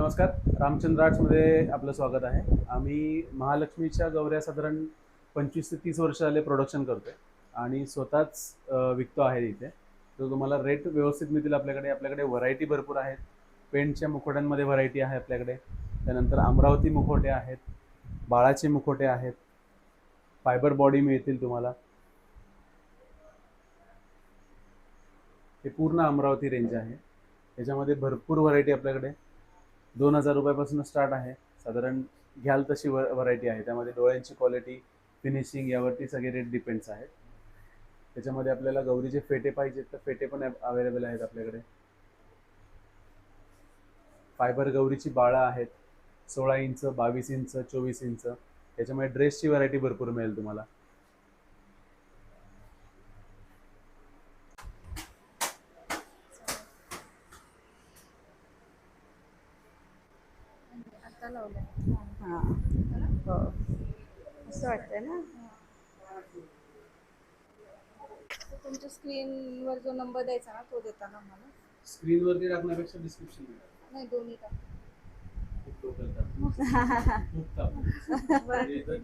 नमस्कार, रामचंद्र आर्ट्समध्ये आपलं स्वागत आहे. आम्ही महालक्ष्मीच्या गौऱ्या साधारण 25 ते 30 वर्ष झाले प्रोडक्शन करतोय आणि स्वतःच विकतो आहे इथे. तर तुम्हाला रेट व्यवस्थित मिळतील आपल्याकडे. आपल्याकडे व्हरायटी भरपूर आहेत. पेंटच्या मुखोट्यांमध्ये व्हरायटी आहे आपल्याकडे. त्यानंतर अमरावती मुखोटे आहेत, बाळाचे मुखोटे आहेत, फायबर बॉडी मिळतील तुम्हाला. हे पूर्ण अमरावती रेंज आहे. त्याच्यामध्ये भरपूर व्हरायटी आपल्याकडे 2000 रुपयापासून स्टार्ट आहे. साधारण घ्याल तशी व्हरायटी आहे. त्यामध्ये डोळ्यांची क्वालिटी, फिनिशिंग यावरती सगळे रेट डिपेंड्स आहेत. त्याच्यामध्ये आपल्याला गौरीचे फेटे पाहिजेत तर फेटे पण अवेलेबल आहेत आपल्याकडे. फायबर गौरीची बाळं आहेत, 16 इंच, 22 इंच, 24 इंच. त्याच्यामध्ये ड्रेसची व्हरायटी भरपूर मिळेल तुम्हाला. आता लावलंय. हा हो असं वाटतंय ना. तर तुमच्या स्क्रीनवर जो नंबर द्यायचा ना तो देता ना मला. स्क्रीनवरती टाकण्यापेक्षा डिस्क्रिप्शन नाही दोन्ही टाक. खूप लोक करतात. खूप ताप.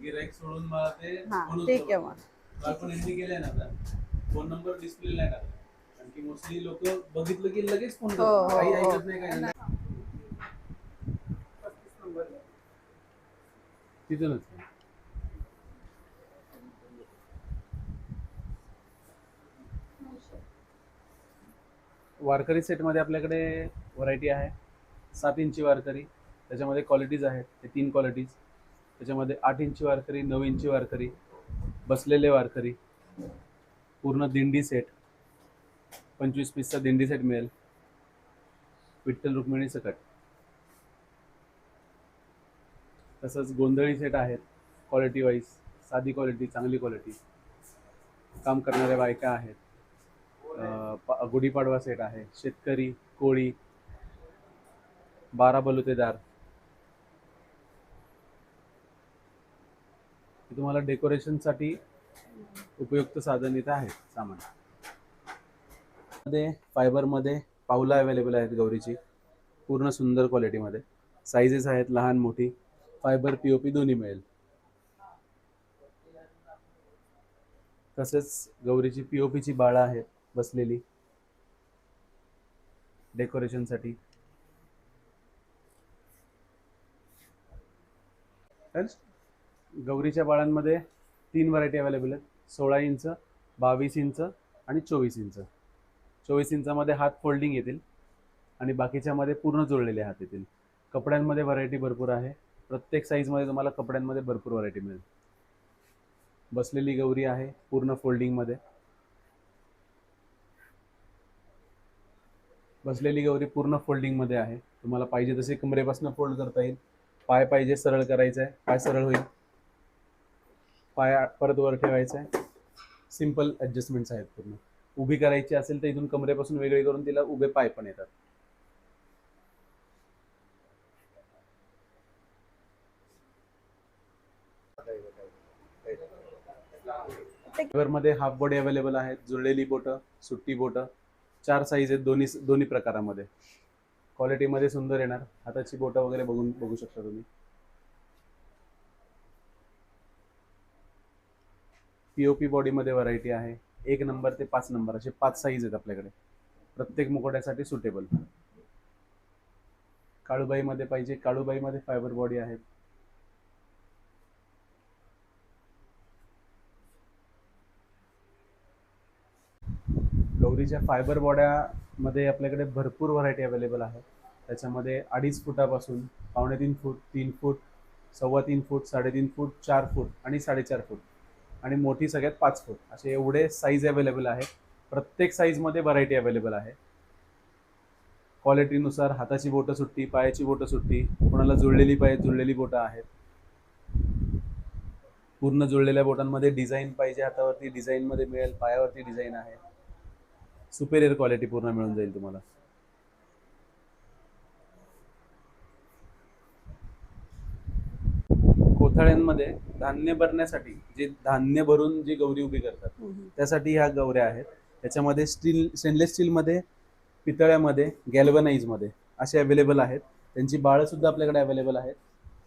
गिराईक सोडून मला ते हा फोनच ठीक आहे करून. मग. काल पण यांनी केलंय ना आता, फोन नंबर डिस्प्ले नाही टाकला. कारण की मोस्टली लोक बघितलं की लगेच फोन हो, करतात. हो, काही हो. ऐकत नाही काही नाही. तिथूनच वारकरी सेटमध्ये आपल्याकडे व्हरायटी आहे. 7 इंची वारकरी, त्याच्यामध्ये क्वालिटीज आहेत. ते 3 क्वालिटीज. त्याच्यामध्ये 8 इंची वारकरी, 9 इंची वारकरी, बसलेले वारकरी, पूर्ण दिंडी सेट, 25 पीसचा दिंडी सेट मिळेल. विठ्ठल रुक्मिणी सकट. तसंच गोंधळी सेट आहेत. क्वालिटी वाईज साधी क्वालिटी, चांगली क्वालिटी. काम करणाऱ्या बायका आहेत. गुढीपाडवा सेट आहे. शेतकरी, कोळी, 12 बलुतेदार. तुम्हाला डेकोरेशनसाठी उपयुक्त साधन इथं आहेत सामान. मध्ये फायबरमध्ये पाऊलं अवेलेबल आहेत गौरीची, पूर्ण सुंदर क्वालिटीमध्ये. साईजेस आहेत लहान मोठी. फायबर पीओपी दोन्ही मिळेल. तसेच गौरीची पीओपीची बाळं आहेत बसलेली डेकोरेशनसाठी. तर गौरीच्या बाळांमध्ये 3 व्हरायटी अवेलेबल आहेत. 16 इंच, 22 इंच आणि 24 इंच. 24 इंचामध्ये हात फोल्डिंग येतील आणि बाकीच्यामध्ये पूर्ण जुळलेले हात येतील. कपड्यांमध्ये व्हरायटी भरपूर आहे. प्रत्येक साईजमध्ये तुम्हाला कपड्यांमध्ये भरपूर व्हरायटी मिळेल. बसलेली गौरी आहे पूर्ण फोल्डिंगमध्ये. बसलेली गौरी पूर्ण फोल्डिंगमध्ये आहे. तुम्हाला पाहिजे तसे कमरेपासून फोल्ड करता येईल. पाय पाहिजे सरळ करायचा आहे, पाय सरळ होईल. पाय परत वर ठेवायचा आहे. सिम्पल ॲडजस्टमेंट्स आहेत पूर्ण. उभी करायची असेल तर इथून कमरेपासून वेगळे करून तिला उभे पाय पण येतात. मध्ये हाफ बॉडी अवेलेबल आहेत. जुळलेली बोटं, सुट्टी बोटं. 4 साईज आहेत दोन्ही प्रकारामध्ये. क्वालिटीमध्ये सुंदर येणार. हाताची बोटं वगैरे बघू शकता तुम्ही. पीओपी बॉडीमध्ये व्हरायटी आहे. 1 नंबर ते 5 नंबर असे 5 साईज आहेत आपल्याकडे, प्रत्येक मुखोट्यासाठी सुटेबल. काळूबाईमध्ये पाहिजे, काळूबाईमध्ये फायबर बॉडी आहेत. गौरीच्या फायबर बॉड्यामध्ये आपल्याकडे भरपूर व्हरायटी अवेलेबल आहे. त्याच्यामध्ये 2.5 फुटापासून 2.5 फूट, 3 फूट, 3.25 फूट, 3.5 फूट, 4 फूट आणि 4.5 फूट आणि मोठी सगळ्यात 5 फूट असे एवढे साईज अवेलेबल आहे. प्रत्येक साईजमध्ये व्हरायटी अवेलेबल आहे. क्वालिटीनुसार हाताची बोटं सुट्टी, पायाची बोटं सुट्टी, कोणाला जुळलेली पाय, जुळलेली बोटं आहेत. पूर्ण जुळलेल्या बोटांमध्ये डिझाईन पाहिजे, हातावरती डिझाईनमध्ये मिळेल, पायावरती डिझाईन आहे. सुपेरियर क्वालिटी पूर्ण मिळून जाईल तुम्हाला. कोथळ्यांमध्ये धान्य भरण्यासाठी, जे धान्य भरून जी गौरी उभी करतात त्यासाठी ह्या गौऱ्या आहेत. त्याच्यामध्ये स्टेनलेस स्टीलमध्ये, पितळ्यामध्ये, गॅल्वनाइजमध्ये असे अवेलेबल आहेत. त्यांची बाळंसुद्धा आपल्याकडे अवेलेबल आहेत.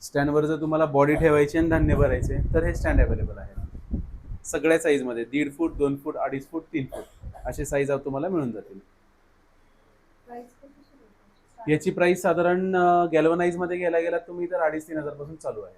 स्टँडवर जर तुम्हाला बॉडी ठेवायची आणि धान्य भरायचे तर हे स्टँड अवेलेबल आहे. सगळ्या साईजमध्ये 1.5 फूट, 2 फूट, 2.5 फूट, 3 फूट असे साईज तुम्हाला मिळून जातील. याची प्राइस साधारण गॅल्वनाइजमध्ये घ्यायला गेलात तुम्ही तर 2,500-3,000 पासून चालू आहे.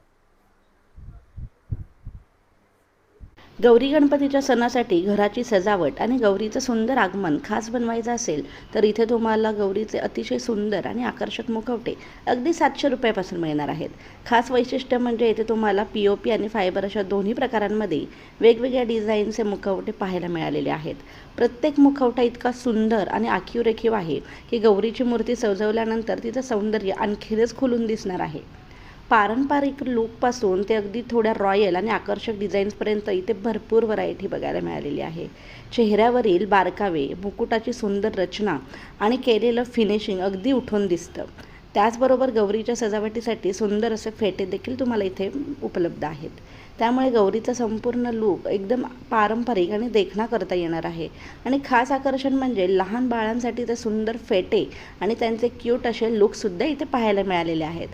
गौरी गणपतीच्या सणासाठी घराची सजावट आणि गौरीचं सुंदर आगमन खास बनवायचं असेल तर इथे तुम्हाला गौरीचे अतिशय सुंदर आणि आकर्षक मुखवटे अगदी 700 रुपयापासून मिळणार आहेत. खास वैशिष्ट्य म्हणजे इथे तुम्हाला POP आणि फायबर अशा दोन्ही प्रकारांमध्ये वेगवेगळ्या डिझाईनचे मुखवटे पाहायला मिळालेले आहेत. प्रत्येक मुखवटा इतका सुंदर आणि आखीव रेखीव आहे की गौरीची मूर्ती सजवल्यानंतर तिचं सौंदर्य आणखीनच खुलून दिसणार आहे. पारंपरिक लूकपासून ते अगदी थोड्या रॉयल आणि आकर्षक डिझाईन्सपर्यंत इथे भरपूर व्हरायटी बघायला मिळालेली आहे. चेहऱ्यावरील बारकावे, मुकुटाची सुंदर रचना आणि केलेलं फिनिशिंग अगदी उठून दिसतं. त्याचबरोबर गौरीच्या सजावटीसाठी सुंदर असे फेटे देखील तुम्हाला इथे उपलब्ध आहेत. त्यामुळे गौरीचा संपूर्ण लूक एकदम पारंपरिक आणि देखणा करता येणार आहे. आणि खास आकर्षण म्हणजे लहान बाळांसाठी ते सुंदर फेटे आणि त्यांचे क्यूट असे लूकसुद्धा इथे पाहायला मिळालेले आहेत.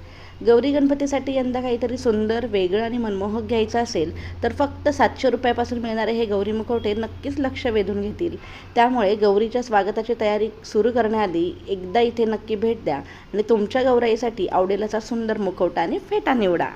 गौरी गणपतीसाठी यंदा काहीतरी सुंदर, वेगळं आणि मनमोहक घ्यायचं असेल तर फक्त 700 रुपयापासून मिळणारे हे गौरी मुखवटे नक्कीच लक्ष वेधून घेतील. त्यामुळे गौरीच्या स्वागताची तयारी सुरू करण्याआधी एकदा इथे नक्की भेट द्या आणि तुमच्या गौराईसाठी आवडेल असा सुंदर मुखवटा आणि फेटा निवडा.